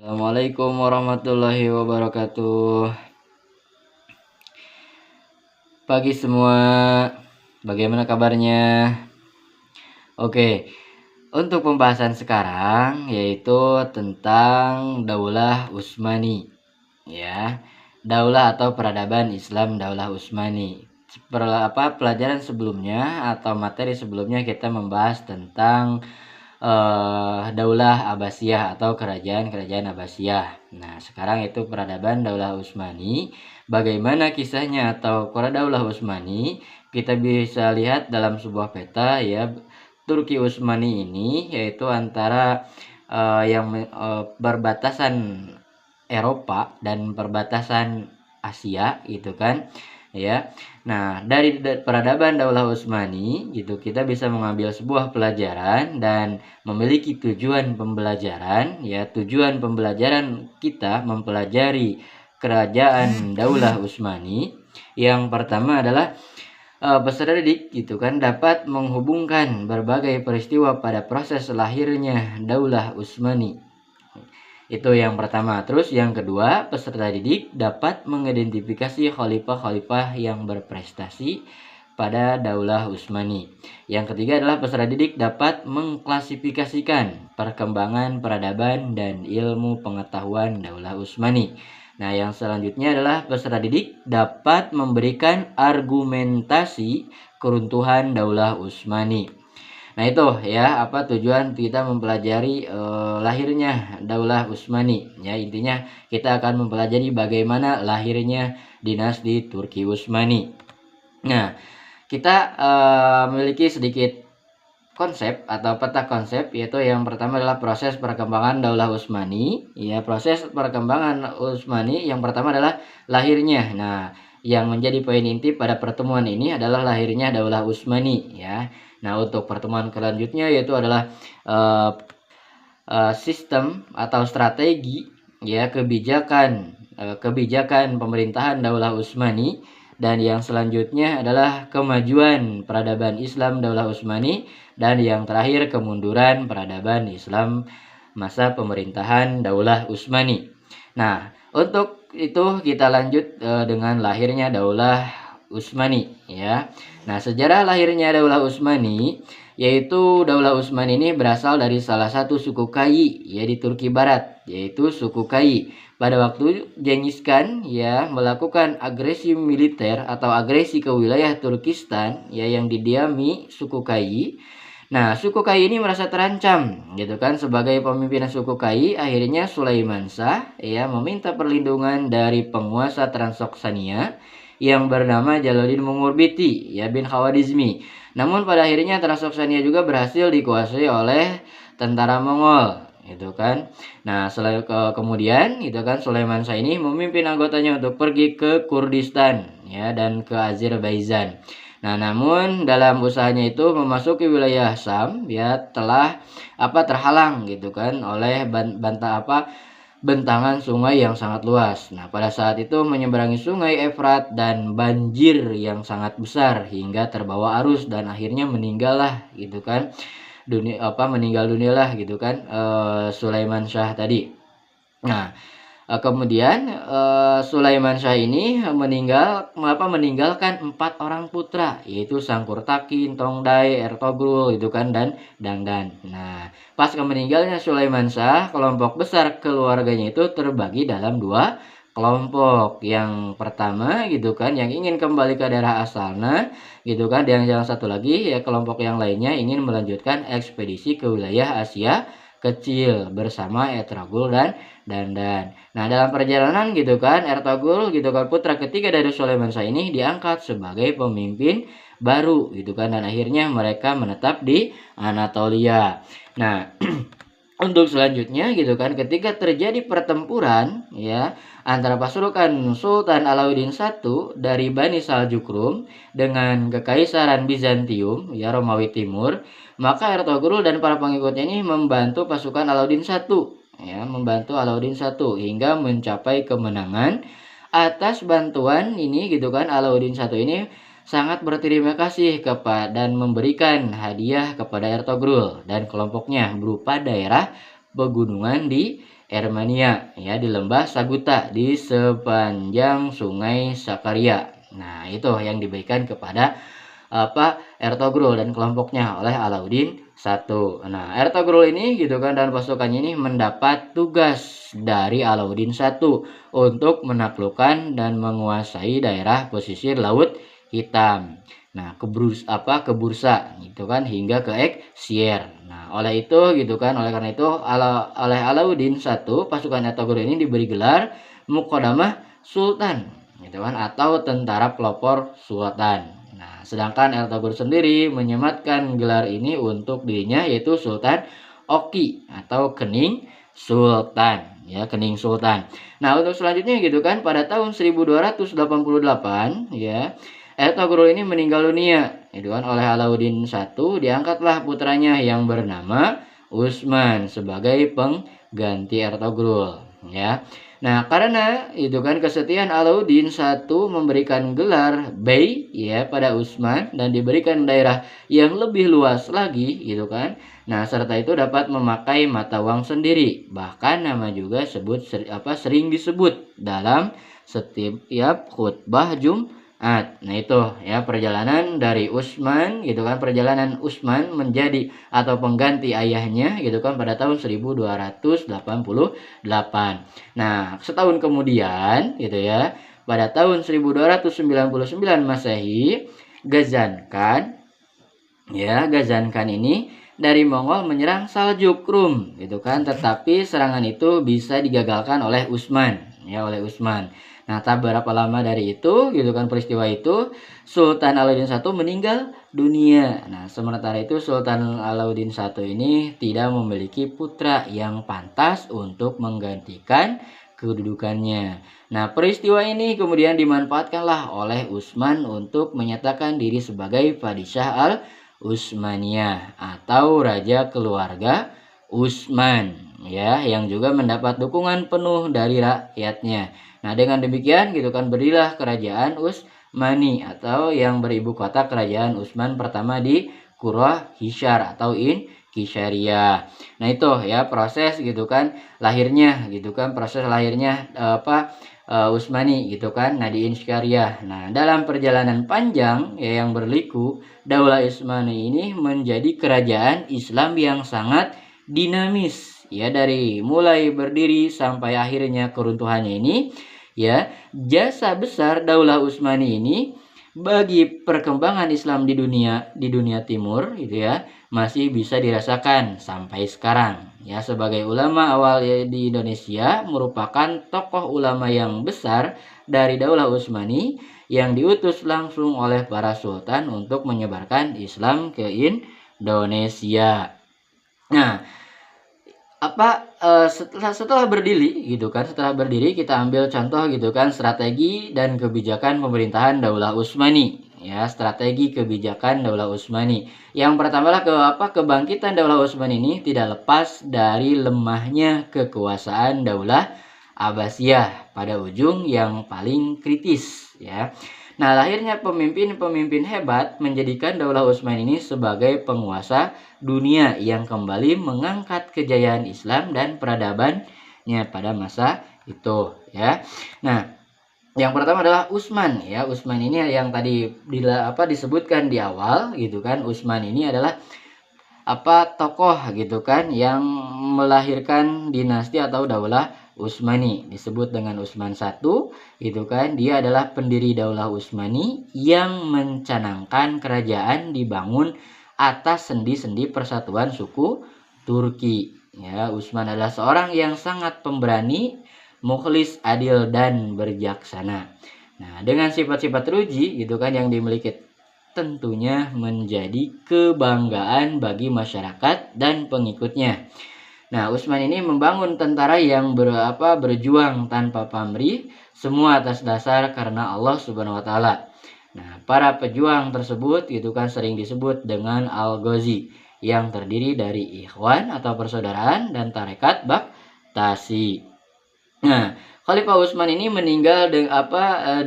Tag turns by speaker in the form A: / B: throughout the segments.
A: Assalamualaikum warahmatullahi wabarakatuh. Pagi semua, bagaimana kabarnya? Oke, untuk pembahasan sekarang yaitu tentang Daulah Utsmani, ya. Daulah atau peradaban Islam Daulah Utsmani. Pelajaran sebelumnya atau materi sebelumnya kita membahas tentang Daulah Abbasiyah atau kerajaan-kerajaan Abbasiyah. Nah, sekarang itu peradaban Daulah Utsmani. Bagaimana kisahnya atau Daulah Utsmani? Kita bisa lihat dalam sebuah peta ya. Turki Utsmani ini yaitu antara berbatasan Eropa dan perbatasan Asia gitu kan ya. Nah, dari peradaban Daulah Utsmani gitu kita bisa mengambil sebuah pelajaran dan memiliki tujuan pembelajaran ya. Tujuan pembelajaran kita mempelajari kerajaan Daulah Utsmani yang pertama adalah peserta didik gitu kan dapat menghubungkan berbagai peristiwa pada proses lahirnya Daulah Utsmani. Itu yang pertama. Terus yang kedua, peserta didik dapat mengidentifikasi khalifah-khalifah yang berprestasi pada Daulah Utsmani. Yang ketiga adalah peserta didik dapat mengklasifikasikan perkembangan peradaban dan ilmu pengetahuan Daulah Utsmani. Nah, yang selanjutnya adalah peserta didik dapat memberikan argumentasi keruntuhan Daulah Utsmani. Nah, itu ya tujuan kita mempelajari lahirnya Daulah Utsmani. Ya, intinya kita akan mempelajari bagaimana lahirnya dinasti Turki Utsmani. Nah, kita memiliki sedikit konsep atau peta konsep, yaitu yang pertama adalah proses perkembangan Daulah Utsmani. Ya, proses perkembangan Utsmani yang pertama adalah lahirnya. Nah, yang menjadi poin inti pada pertemuan ini adalah lahirnya Daulah Utsmani ya. Nah, untuk pertemuan selanjutnya yaitu adalah sistem atau strategi ya kebijakan pemerintahan Daulah Utsmani, dan yang selanjutnya adalah kemajuan peradaban Islam Daulah Utsmani, dan yang terakhir kemunduran peradaban Islam masa pemerintahan Daulah Utsmani. Nah, untuk itu kita lanjut dengan lahirnya Daulah Utsmani ya. Nah, sejarah lahirnya Daulah Utsmani yaitu Daulah Utsmani ini berasal dari salah satu suku Kai ya di Turki Barat, yaitu suku Kai. Pada waktu Genghis Khan ya melakukan agresi militer atau agresi ke wilayah Turkistan ya yang didiami suku Kai. Nah, suku Kai ini merasa terancam gitu kan. Sebagai pemimpin suku Kai, akhirnya Sulaiman Shah ya meminta perlindungan dari penguasa Transoksania yang bernama Jalaluddin Mungurbiti ya bin Khawarizmi. Namun pada akhirnya Transoksania juga berhasil dikuasai oleh tentara Mongol gitu kan. Nah, kemudian gitu kan Sulaiman Shah ini memimpin anggotanya untuk pergi ke Kurdistan ya dan ke Azerbaijan. Nah, namun dalam usahanya itu memasuki wilayah Syam ya telah terhalang gitu kan oleh bentangan sungai yang sangat luas. Nah, pada saat itu menyeberangi sungai Efrat dan banjir yang sangat besar hingga terbawa arus dan akhirnya meninggallah gitu kan. Meninggal dunialah gitu kan Sulaiman Shah tadi. Nah, kemudian Sulaiman Shah ini meninggalkan 4 orang putra, yaitu Sangkurtakin, Tongdai, Ertogrul gitu kan dan Dangdan. Nah, pas meninggalnya Sulaiman Shah, kelompok besar keluarganya itu terbagi dalam 2 kelompok. Yang pertama gitu kan yang ingin kembali ke daerah asalnya gitu kan, dan yang satu lagi ya kelompok yang lainnya ingin melanjutkan ekspedisi ke wilayah Asia kecil bersama Ertogrul dan Dandan. Nah, dalam perjalanan gitu kan Ertogrul gitu kan putra ketiga dari Sulaiman Shah ini diangkat sebagai pemimpin baru gitu kan, dan akhirnya mereka menetap di Anatolia. Nah, untuk selanjutnya gitu kan ketika terjadi pertempuran ya antara pasukan Sultan Alauddin I dari Bani Saljuq dengan Kekaisaran Bizantium ya Romawi Timur, maka Ertogrul dan para pengikutnya ini membantu pasukan Alauddin I hingga mencapai kemenangan. Atas bantuan ini gitu kan Alauddin I ini sangat berterima kasih dan memberikan hadiah kepada Ertogrul dan kelompoknya berupa daerah pegunungan di Armenia, ya, di lembah Saguta di sepanjang Sungai Sakarya. Nah, itu yang diberikan kepada Ertugrul dan kelompoknya oleh Alauddin I. Nah, Ertugrul ini gitu kan dan pasukannya ini mendapat tugas dari Alauddin I untuk menaklukkan dan menguasai daerah pesisir Laut Hitam. Nah, ke Bursa gitu kan hingga ke Exir. Nah, oleh karena itu oleh Alauddin I pasukan Ertugrul ini diberi gelar Muqaddamah Sultan gitu kan atau tentara pelopor sultan. Nah, sedangkan Ertugrul sendiri menyematkan gelar ini untuk dirinya yaitu Sultan Oki atau Kening Sultan, ya, Kening Sultan. Nah, untuk selanjutnya gitu kan pada tahun 1288 ya Ertugrul ini meninggal dunia gitu kan oleh Alauddin I, diangkatlah putranya yang bernama Utsman sebagai pengganti Ertugrul, ya. Nah, karena itu kan kesetiaan Alauddin I memberikan gelar Bey ya pada Utsman dan diberikan daerah yang lebih luas lagi gitu kan. Nah, serta itu dapat memakai mata uang sendiri. Bahkan nama juga sering disebut dalam setiap khutbah Jumat. Nah, itu ya perjalanan dari Utsman gitu kan, perjalanan Utsman menjadi atau pengganti ayahnya gitu kan pada tahun 1288. Nah, setahun kemudian gitu ya, pada tahun 1299 Masehi, Ghazan Khan ini dari Mongol menyerang Saljuk Rum gitu kan, tetapi serangan itu bisa digagalkan oleh Utsman. Nah, tak berapa lama dari itu gitu kan peristiwa itu Sultan Alauddin I meninggal dunia. Nah, sementara itu Sultan Alauddin I ini tidak memiliki putra yang pantas untuk menggantikan kedudukannya. Nah, peristiwa ini kemudian dimanfaatkanlah oleh Utsman untuk menyatakan diri sebagai Padishah Al-Utsmaniyah atau raja keluarga Utsman, ya, yang juga mendapat dukungan penuh dari rakyatnya. Nah, dengan demikian gitu kan berdirilah kerajaan Utsmani atau yang beribu kota kerajaan Utsman pertama di Qura Hishar atau Kisharia. Nah, itu ya proses gitu kan lahirnya Utsmani gitu kan. Nah, di Kisharia. Nah, dalam perjalanan panjang ya yang berliku, Daulah Utsmani ini menjadi kerajaan Islam yang sangat dinamis ya dari mulai berdiri sampai akhirnya keruntuhannya ini. Ya, jasa besar Daulah Utsmani ini bagi perkembangan Islam di dunia timur gitu ya masih bisa dirasakan sampai sekarang. Ya, sebagai ulama awal ya, di Indonesia merupakan tokoh ulama yang besar dari Daulah Utsmani yang diutus langsung oleh para sultan untuk menyebarkan Islam ke Indonesia. Nah, setelah berdiri kita ambil contoh gitu kan strategi dan kebijakan pemerintahan Daulah Utsmani ya. Strategi kebijakan Daulah Utsmani yang pertama lah kebangkitan Daulah Utsmani ini tidak lepas dari lemahnya kekuasaan Daulah Abbasiyah pada ujung yang paling kritis ya. Nah, lahirnya pemimpin-pemimpin hebat menjadikan Daulah Utsmani ini sebagai penguasa dunia yang kembali mengangkat kejayaan Islam dan peradabannya pada masa itu ya. Nah, yang pertama adalah Utsman ya. Utsman ini yang tadi disebutkan di awal gitu kan. Utsman ini adalah tokoh gitu kan yang melahirkan dinasti atau Daulah Utsmani, disebut dengan Utsman I gitu kan. Dia adalah pendiri Daulah Utsmani yang mencanangkan kerajaan dibangun atas sendi-sendi persatuan suku Turki ya. Utsman adalah seorang yang sangat pemberani, mukhlis, adil dan berjaksana. Nah, dengan sifat-sifat teruji gitu kan yang dimiliki tentunya menjadi kebanggaan bagi masyarakat dan pengikutnya. Nah, Utsman ini membangun tentara yang berjuang tanpa pamrih, semua atas dasar karena Allah Subhanahu wa taala. Nah, para pejuang tersebut gitu kan sering disebut dengan Al-Ghazi yang terdiri dari ikhwan atau persaudaraan dan tarekat Baktasi. Nah, Khalifah Utsman ini meninggal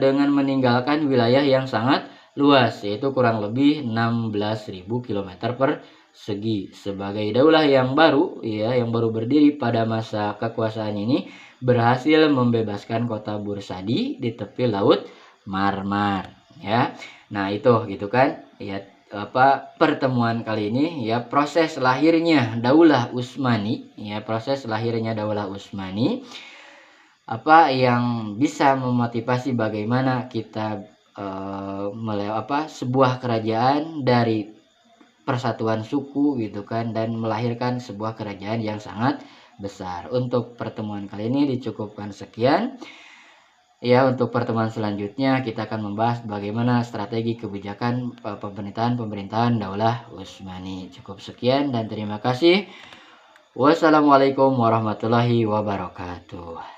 A: dengan meninggalkan wilayah yang sangat luas yaitu kurang lebih 16.000 km persegi. segi sebagai daulah yang baru ya, yang baru berdiri pada masa kekuasaan ini berhasil membebaskan kota Bursadi di tepi laut Marmar ya. Nah, itu gitu kan. Ya, pertemuan kali ini ya, proses lahirnya Daulah Utsmani ya, proses lahirnya Daulah Utsmani yang bisa memotivasi bagaimana kita sebuah kerajaan dari persatuan suku gitu kan, dan melahirkan sebuah kerajaan yang sangat besar. Untuk pertemuan kali ini dicukupkan sekian. Ya, untuk pertemuan selanjutnya kita akan membahas bagaimana strategi kebijakan pemerintahan Daulah Utsmani. Cukup sekian dan terima kasih. Wassalamualaikum warahmatullahi wabarakatuh.